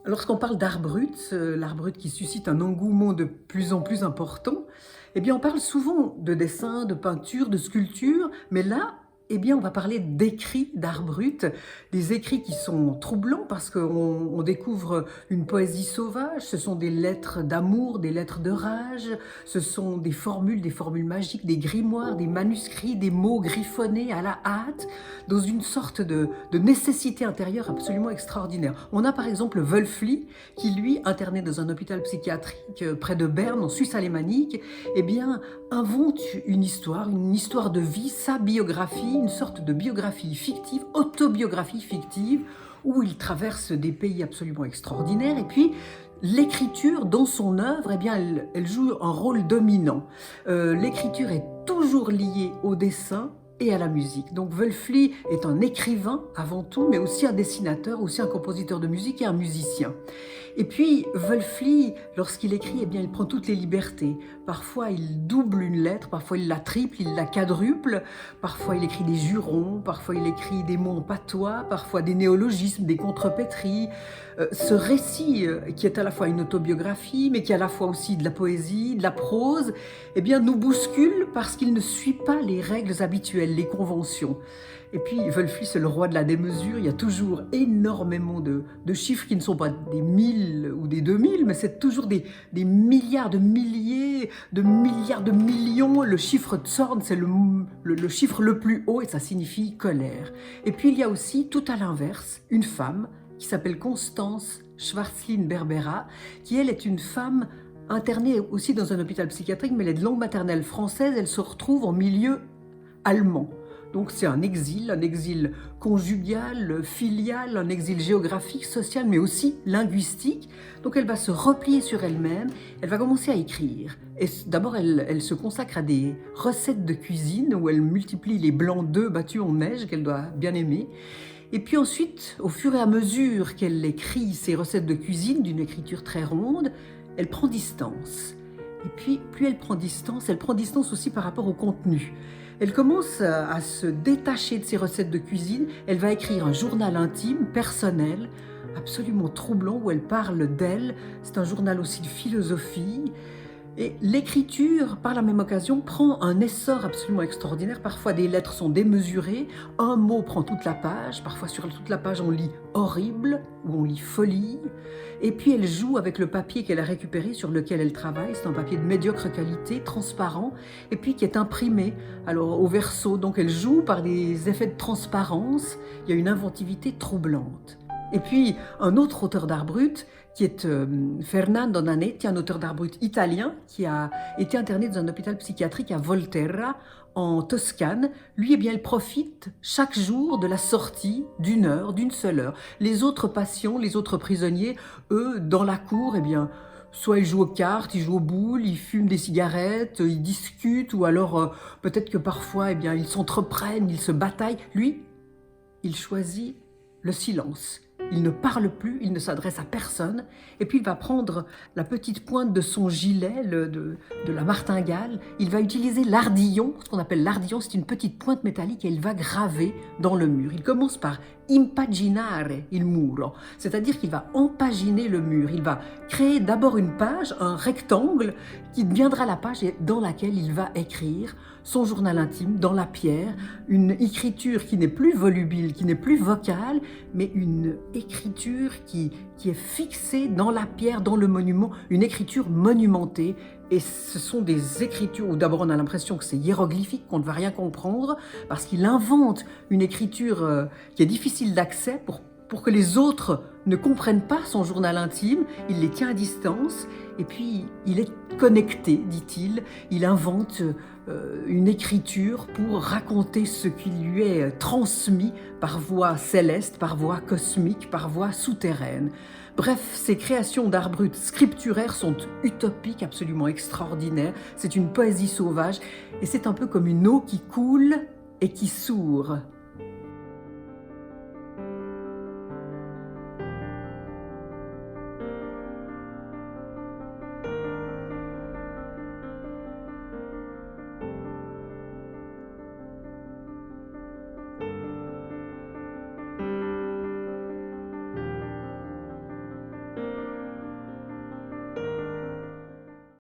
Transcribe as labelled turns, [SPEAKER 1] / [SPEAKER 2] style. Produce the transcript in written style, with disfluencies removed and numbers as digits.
[SPEAKER 1] Lorsqu'on parle l'art brut qui suscite un engouement de plus en plus important, eh bien on parle souvent de dessin, de peinture, de sculpture, mais là, eh bien on va parler d'écrits d'art brut, des écrits qui sont troublants parce qu'on découvre une poésie sauvage, ce sont des lettres d'amour, des lettres de rage, ce sont des formules magiques, des grimoires, des manuscrits, des mots griffonnés à la hâte, dans une sorte de nécessité intérieure absolument extraordinaire. On a par exemple Wölfli, qui lui, interné dans un hôpital psychiatrique près de Berne, en Suisse alémanique, eh bien, invente une histoire de vie, sa biographie, une sorte de biographie fictive, autobiographie fictive, où il traverse des pays absolument extraordinaires, et puis l'écriture dans son œuvre, eh bien, elle joue un rôle dominant. L'écriture est toujours liée au dessin et à la musique. Donc Wölfli est un écrivain avant tout, mais aussi un dessinateur, aussi un compositeur de musique et un musicien. Et puis Wölfli, lorsqu'il écrit, eh bien, il prend toutes les libertés. Parfois il double une lettre, parfois il la triple, il la quadruple, parfois il écrit des jurons, parfois il écrit des mots en patois, parfois des néologismes, des contrepétries. Ce récit, qui est à la fois une autobiographie, mais qui est à la fois aussi de la poésie, de la prose, eh bien, nous bouscule parce qu'il ne suit pas les règles habituelles, les conventions. Et puis, Wölfli, c'est le roi de la démesure. Il y a toujours énormément de chiffres qui ne sont pas des 1000 ou des 2000, mais c'est toujours des milliards, de milliers, de milliards, de millions. Le chiffre Zorn, c'est le chiffre le plus haut et ça signifie colère. Et puis, il y a aussi, tout à l'inverse, une femme qui s'appelle Constance Schwarzlin-Berbera, qui, elle, est une femme internée aussi dans un hôpital psychiatrique, mais elle est de langue maternelle française. Elle se retrouve en milieu allemand. Donc c'est un exil conjugal, filial, un exil géographique, social, mais aussi linguistique. Donc elle va se replier sur elle-même, elle va commencer à écrire. Et d'abord, elle se consacre à des recettes de cuisine où elle multiplie les blancs d'œufs battus en neige qu'elle doit bien aimer. Et puis ensuite, au fur et à mesure qu'elle écrit ces recettes de cuisine d'une écriture très ronde, elle prend distance. Et puis, plus elle prend distance aussi par rapport au contenu. Elle commence à se détacher de ses recettes de cuisine. Elle va écrire un journal intime, personnel, absolument troublant, où elle parle d'elle. C'est un journal aussi de philosophie. Et l'écriture, par la même occasion, prend un essor absolument extraordinaire. Parfois, des lettres sont démesurées, un mot prend toute la page, parfois sur toute la page on lit horrible ou on lit folie. Et puis elle joue avec le papier qu'elle a récupéré, sur lequel elle travaille. C'est un papier de médiocre qualité, transparent, et puis qui est imprimé alors au verso. Donc elle joue par des effets de transparence. Il y a une inventivité troublante. Et puis, un autre auteur d'art brut, qui est Fernando Nanetti, un auteur d'art brut italien, qui a été interné dans un hôpital psychiatrique à Volterra, en Toscane. Lui, eh bien, il profite chaque jour de la sortie d'une heure, d'une seule heure. Les autres patients, les autres prisonniers, eux, dans la cour, eh bien, soit ils jouent aux cartes, ils jouent aux boules, ils fument des cigarettes, ils discutent, ou alors peut-être que parfois, eh bien, ils s'entreprennent, ils se bataillent. Lui, il choisit le silence. Il ne parle plus, il ne s'adresse à personne, et puis il va prendre la petite pointe de son gilet, de la martingale, il va utiliser l'ardillon, ce qu'on appelle l'ardillon, c'est une petite pointe métallique, et il va graver dans le mur. Il commence par impaginare il muro, c'est-à-dire qu'il va empaginer le mur. Il va créer d'abord une page, un rectangle, qui deviendra la page dans laquelle il va écrire son journal intime dans la pierre, une écriture qui n'est plus volubile, qui n'est plus vocale, mais une écriture qui est fixée dans la pierre, dans le monument, une écriture monumentée. Et ce sont des écritures où d'abord on a l'impression que c'est hiéroglyphique, qu'on ne va rien comprendre, parce qu'il invente une écriture qui est difficile d'accès pour que les autres ne comprennent pas son journal intime. Il les tient à distance, et puis il est connecté, dit-il. Il invente une écriture pour raconter ce qui lui est transmis par voie céleste, par voie cosmique, par voie souterraine. Bref, ces créations d'art brut scripturaires sont utopiques, absolument extraordinaires. C'est une poésie sauvage, et c'est un peu comme une eau qui coule et qui sourd.